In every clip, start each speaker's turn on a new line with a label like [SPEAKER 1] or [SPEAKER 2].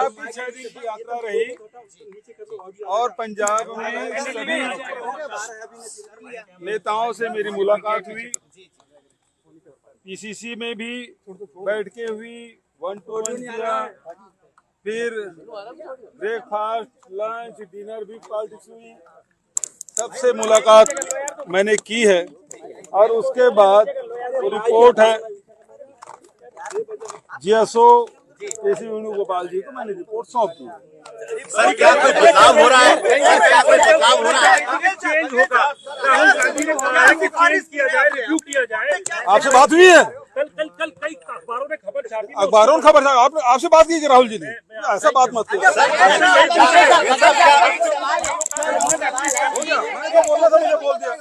[SPEAKER 1] पंजाब की 6 दिन की यात्रा रही और पंजाब में सभी नेताओं से मेरी मुलाकात हुई। पीसीसी में भी बैठ के हुई, 1-to-1 किया, फिर ब्रेकफास्ट, लंच, डिनर भी पॉलिटिक्स हुई। सबसे मुलाकात मैंने की है और उसके बाद वो रिपोर्ट है जीएसओ केसी वेणुगोपाल जी को मैंने रिपोर्ट सौंप दी।
[SPEAKER 2] सर क्या कोई बदलाव हो रहा है? क्या कोई बदलाव हो रहा है?
[SPEAKER 3] चेंज होगा। राहुल गांधी ने कहा है कि खारिज किया जाए, रिव्यू किया जाए।
[SPEAKER 1] आपसे बात हुई है?
[SPEAKER 3] कल कई अखबारों में खबर छापी।
[SPEAKER 1] अखबारों में खबर था, आपसे बात की राहुल जी ने? ऐसा बात मत करिए। बोलना था, मुझे बोल दिया।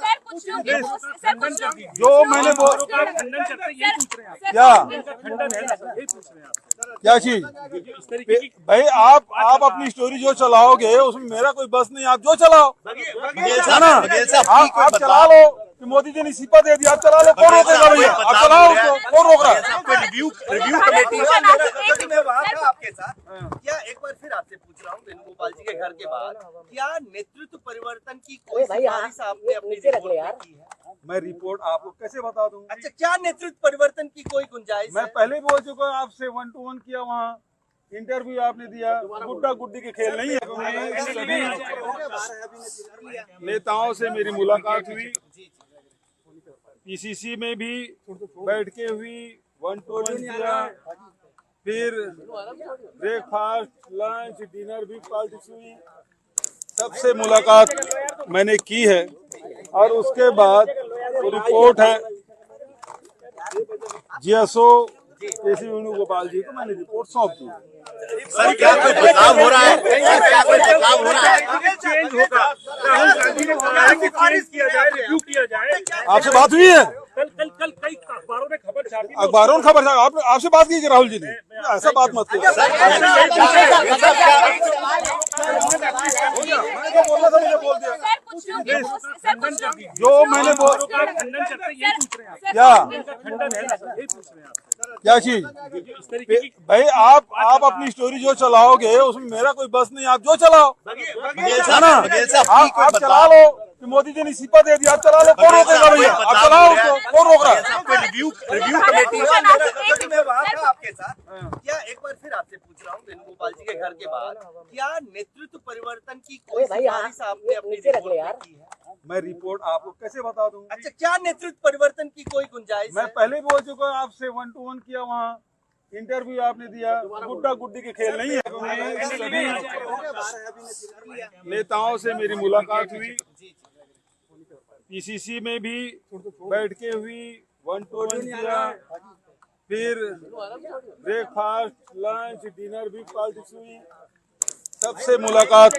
[SPEAKER 1] जो मैंने
[SPEAKER 3] खंडन करते हैं, यही पूछ रहे हैं आप।
[SPEAKER 1] क्या
[SPEAKER 3] खंडन है ना सर, यही पूछ रहे हैं आप।
[SPEAKER 1] क्या चीज? भाई आप अपनी स्टोरी जो चलाओगे उसमें मेरा कोई बस नहीं, आप जो चलाओ है ना, आप चला लो कि मोदी जी ने इस्तीफा दे दिया, आप चला लो, कौन रोकेगा भैया? आप चलाओ उसको, कौन रोक रहा है?
[SPEAKER 2] रिव्यू कमेटी
[SPEAKER 4] मैं वहाँ था आपके साथ। क्या एक बार फिर आपसे पूछ रहा हूँ, वेणुगोपाल जी के घर के बाद क्या नेतृत्व परिवर्तन की कोई सिफारिश आपने अपनी रिपोर्ट में की है?
[SPEAKER 1] मैं रिपोर्ट आपको कैसे बता दूं?
[SPEAKER 4] अच्छा, क्या नेतृत्व परिवर्तन की कोई गुंजाइश
[SPEAKER 1] मैं
[SPEAKER 4] है?
[SPEAKER 1] पहले बोल चुका हूं आपसे, 1-to-1 किया, वहाँ इंटरव्यू आपने दिया। गुड्डा गुड्डी के खेल नहीं है। सभी नेताओं से मेरी मुलाकात हुई। पीसीसी में भी बैठ के हुई, 1-to-1 किया, फिर ब्रेकफास्ट, लंच, डिनर भी पॉलिटिक्स हुई। सबसे मुलाकात मैंने की है और उसके बाद वो रिपोर्ट है जीएसओ केसी वेणुगोपाल जी को मैंने रिपोर्ट सौंप दी।
[SPEAKER 2] सर क्या कोई बदलाव हो रहा है? क्या कोई बदलाव हो रहा है?
[SPEAKER 3] चेंज होगा। राहुल गांधी ने कहा है कि खारिज किया जाए, रिव्यू किया जाए।
[SPEAKER 1] आपसे बात हुई है?
[SPEAKER 3] कल कई अखबारों में खबर छापी।
[SPEAKER 1] अखबारों में खबर था, आपसे बात की राहुल जी ने? ऐसा बात मत करिए। बोलना था, मुझे बोल दिया। जो मैंने
[SPEAKER 3] खंडन करते हैं, यही पूछ रहे हैं आप।
[SPEAKER 1] क्या
[SPEAKER 3] खंडन है ना सर, यही पूछ रहे हैं आप।
[SPEAKER 1] क्या चीज? भाई आप अपनी स्टोरी जो चलाओगे उसमें मेरा कोई बस नहीं, आप जो चलाओ है ना, आप चला लो कि मोदी जी ने इस्तीफा दे दिया, आप चला लो, कौन रोकेगा भैया? आप चलाओ उसको, कौन रोक रहा है?
[SPEAKER 2] रिव्यू कमेटी
[SPEAKER 4] मैं वहाँ था आपके साथ। क्या एक बार फिर आपसे पूछ रहा हूँ, वेणुगोपाल जी के घर के बाद क्या नेतृत्व परिवर्तन की कोई सिफारिश आपने अपनी रिपोर्ट में की है?
[SPEAKER 1] मैं रिपोर्ट आपको कैसे बता दूं?
[SPEAKER 4] अच्छा, क्या नेतृत्व परिवर्तन की कोई गुंजाइश
[SPEAKER 1] मैं
[SPEAKER 4] है?
[SPEAKER 1] पहले बोल चुका हूं आपसे, 1-to-1 किया, वहाँ इंटरव्यू आपने दिया। गुड्डा गुड्डी के खेल नहीं है। सभी नेताओं से मेरी मुलाकात हुई। पीसीसी में भी बैठ के हुई, 1-to-1 किया, फिर ब्रेकफास्ट, लंच, डिनर भी पॉलिटिक्स हुई। सबसे मुलाकात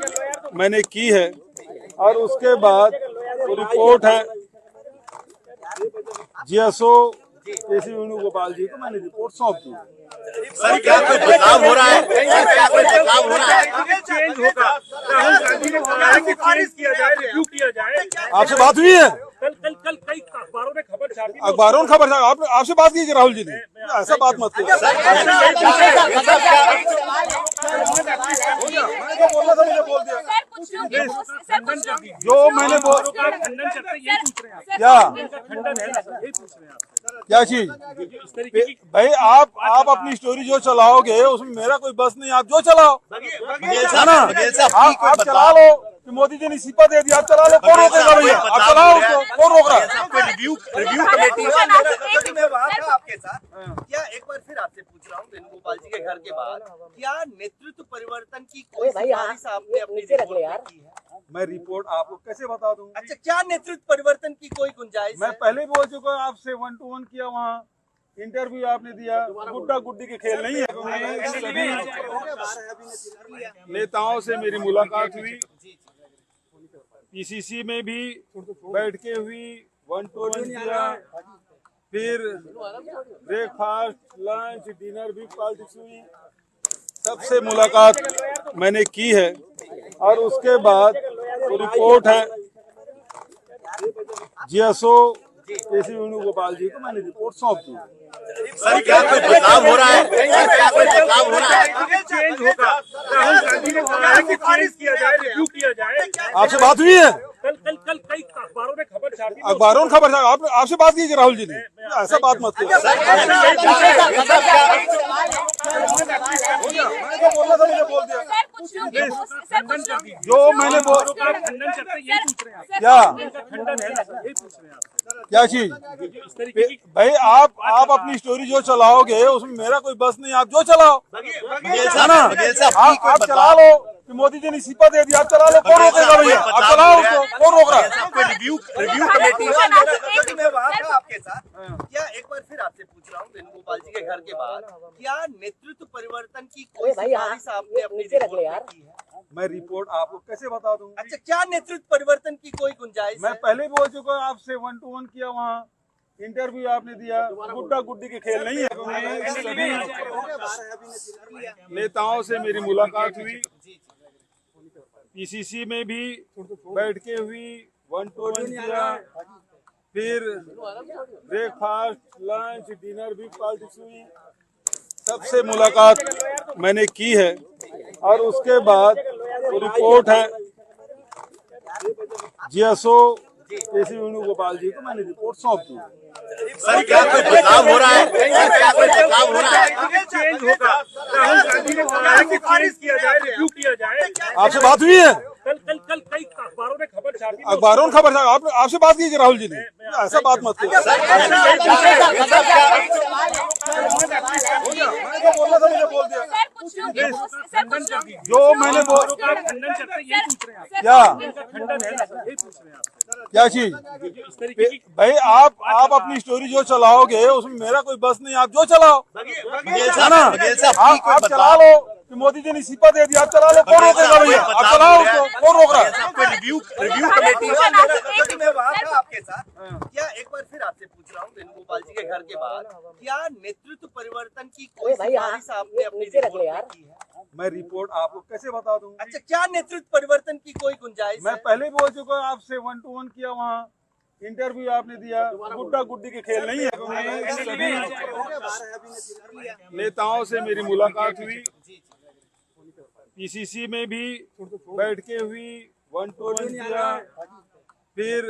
[SPEAKER 1] मैंने की है और उसके बाद वो रिपोर्ट है जीएसओ केसी वेणुगोपाल जी को मैंने रिपोर्ट सौंप दी।
[SPEAKER 2] सर क्या कोई बदलाव हो रहा है? क्या कोई बदलाव हो रहा है?
[SPEAKER 3] चेंज होगा। राहुल गांधी ने कहा है कि खारिज किया जाए, रिव्यू किया जाए।
[SPEAKER 1] आपसे बात हुई है?
[SPEAKER 3] कल कई अखबारों में खबर छापी।
[SPEAKER 1] अखबारों में खबर था, आपसे बात की राहुल जी ने? ऐसा बात मत करिए। बोलना था, मुझे बोल दिया। जो मैंने
[SPEAKER 3] खंडन करते हैं, यही पूछ रहे हैं आप।
[SPEAKER 1] क्या
[SPEAKER 3] खंडन है ना सर, यही पूछ रहे हैं आप।
[SPEAKER 1] क्या चीज? भाई आप अपनी स्टोरी जो चलाओगे उसमें मेरा कोई बस नहीं, आप जो चलाओ है ना, आप चला लो कि मोदी जी ने इस्तीफा दे दिया, आप चला लो, कौन रोकेगा भैया? आप चलाओ उसको, कौन रोक रहा है?
[SPEAKER 2] रिव्यू कमेटी
[SPEAKER 4] मैं वहाँ था आपके साथ। क्या एक बार फिर आपसे पूछ रहा हूँ, वेणुगोपाल जी के घर के बाद क्या नेतृत्व परिवर्तन की कोई सिफारिश आपने अपनी रिपोर्ट में की है?
[SPEAKER 1] मैं रिपोर्ट आपको कैसे बता दूं?
[SPEAKER 4] अच्छा, क्या नेतृत्व परिवर्तन की कोई गुंजाइश
[SPEAKER 1] मैं
[SPEAKER 4] है?
[SPEAKER 1] पहले बोल चुका हूं आपसे, 1-to-1 किया, वहाँ इंटरव्यू आपने दिया। गुड्डा गुड्डी के खेल नहीं है। सभी नेताओं से मेरी मुलाकात हुई। पीसीसी में भी बैठ के हुई, 1-to-1 किया, फिर ब्रेकफास्ट, लंच, डिनर भी पॉलिटिक्स हुई। सबसे मुलाकात मैंने की है और उसके बाद वो रिपोर्ट है जीएसओ केसी वेणुगोपाल जी को मैंने रिपोर्ट सौंप दी।
[SPEAKER 2] सर क्या कोई बदलाव हो रहा है? सर क्या कोई बदलाव हो रहा है?
[SPEAKER 3] चेंज होगा। राहुल गांधी ने कहा है कि चेंज किया जाए, रिव्यू किया जाए।
[SPEAKER 1] आपसे बात हुई है?
[SPEAKER 3] कल कई अखबारों में खबर छापी।
[SPEAKER 1] अखबारों में खबर था, आपसे बात की राहुल जी ने? ऐसा बात मत करो। बोलना था, मुझे बोल दिया। जो मैंने
[SPEAKER 3] खंडन करते यही पूछ रहे हैं आप।
[SPEAKER 1] क्या
[SPEAKER 3] खंडन है ना सर, यही पूछ रहे हैं आप।
[SPEAKER 1] क्या चीज?
[SPEAKER 3] इस तरीके की
[SPEAKER 1] भाई आप अपनी स्टोरी जो चलाओगे उसमें मेरा कोई बस नहीं, आप जो चलाओ है ना, आप चला लो कि मोदी जी ने इस्तीफा दे दिया, आप चला लो, कौन रोकेगा भैया? आप चलाओ उसको, कौन रोक रहा है?
[SPEAKER 2] रिव्यू कमेटी
[SPEAKER 4] मैं वहाँ था आपके साथ। क्या एक बार फिर आपसे पूछ रहा हूँ, वेणुगोपाल जी के घर के बाद क्या नेतृत्व परिवर्तन की कोई सिफारिश आपने अपनी रिपोर्ट में की है?
[SPEAKER 1] मैं रिपोर्ट आपको कैसे बता दूं?
[SPEAKER 4] अच्छा, क्या नेतृत्व परिवर्तन की कोई गुंजाइश
[SPEAKER 1] मैं
[SPEAKER 4] है?
[SPEAKER 1] पहले भी बोल चुका हूं, आपसे 1 to 1 किया, वहाँ इंटरव्यू आपने दिया। गुड्डा गुड्डी के खेल नहीं है। सभी नेताओं से मेरी मुलाकात हुई, पीसीसी में भी बैठ के हुई, 1 to 1 किया, फिर ब्रेकफास्ट, लंच, डिनर भी पॉलिटिक्स हुई। सबसे मुलाकात मैंने की है और उसके बाद वो रिपोर्ट है जीएसओ केसी वेणुगोपाल जी को मैंने रिपोर्ट सौंप दी।
[SPEAKER 2] सर क्या कोई बदलाव हो रहा है? सर क्या कोई बदलाव हो रहा है?
[SPEAKER 3] चेंज होगा। राहुल गांधी ने कहा है कि चेंज किया जाए, रिव्यू किया जाए।
[SPEAKER 1] आपसे बात हुई है?
[SPEAKER 3] कल कई अखबारों में खबर छापी।
[SPEAKER 1] अखबारों में खबर था, आपसे बात की राहुल जी ने? ऐसा बात मत करो। बोलना था, मुझे बोल दिया। जो मैंने
[SPEAKER 3] खंडन करते यही पूछ रहे हैं आप।
[SPEAKER 1] क्या
[SPEAKER 3] खंडन है ना सर, यही पूछ रहे हैं आप।
[SPEAKER 1] क्या चीज?
[SPEAKER 3] इस तरीके की
[SPEAKER 1] भाई आप अपनी स्टोरी जो चलाओगे उसमें मेरा कोई बस नहीं, आप जो चलाओ है ना, आप चला लो कि मोदी जी ने इस्तीफा दे दिया, आप चला लो, कौन रोकेगा भैया? आप चलाओ उसको, कौन रोक रहा है?
[SPEAKER 2] रिव्यू कमेटी
[SPEAKER 4] मैं वहाँ था आपके साथ। क्या एक बार फिर आपसे पूछ रहा हूँ, वेणुगोपाल जी के घर के बाद क्या नेतृत्व परिवर्तन की कोई सिफारिश आपने अपनी रिपोर्ट में की है?
[SPEAKER 1] मैं रिपोर्ट आपको कैसे बता दूं?
[SPEAKER 4] अच्छा, क्या नेतृत्व परिवर्तन की कोई गुंजाइश
[SPEAKER 1] मैं
[SPEAKER 4] है?
[SPEAKER 1] पहले बोल चुका हूं, आपसे 1 to 1 किया, वहाँ इंटरव्यू आपने दिया। गुड्डा गुड्डी के खेल नहीं है। सभी नेताओं से मेरी मुलाकात हुई, पीसीसी में भी बैठ के हुई, 1 to 1 किया, फिर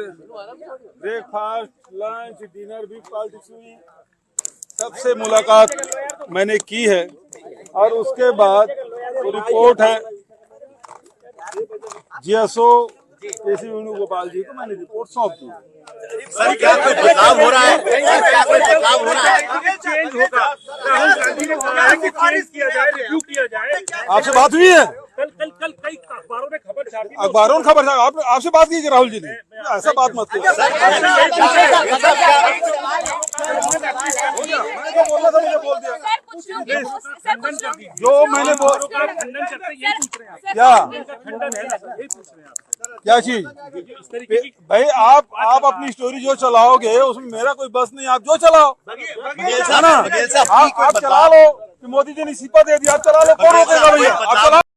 [SPEAKER 1] ब्रेकफास्ट, लंच, डिनर भी पॉलिटिक्स हुई। सबसे मुलाकात मैंने की है और उसके बाद वो रिपोर्ट है जीएसओ केसी वेणुगोपाल जी को मैंने रिपोर्ट सौंप दी।
[SPEAKER 2] सर क्या कोई बदलाव हो रहा है? सर क्या कोई बदलाव हो रहा है?
[SPEAKER 3] चेंज होगा। राहुल गांधी ने कहा है कि चेंज किया जाए, रिव्यू किया जाए।
[SPEAKER 1] आपसे बात हुई है?
[SPEAKER 3] कल कई अखबारों में खबर छापी।
[SPEAKER 1] अखबारों में खबर था, आपसे बात की राहुल जी ने? ऐसा बात मत करो। बोलना था, मुझे बोल दिया। जो मैंने
[SPEAKER 3] खंडन करते यही पूछ रहे हैं आप।
[SPEAKER 1] क्या
[SPEAKER 3] खंडन है ना सर, यही पूछ रहे हैं आप।
[SPEAKER 1] क्या चीज?
[SPEAKER 3] इस तरीके की
[SPEAKER 1] भाई आप अपनी स्टोरी जो चलाओगे उसमें मेरा कोई बस नहीं, आप जो चलाओ है ना, आप चला लो कि मोदी जी ने इस्तीफा दे दिया, आप चला लो, कौन रोकेगा भैया? आप चलाओ।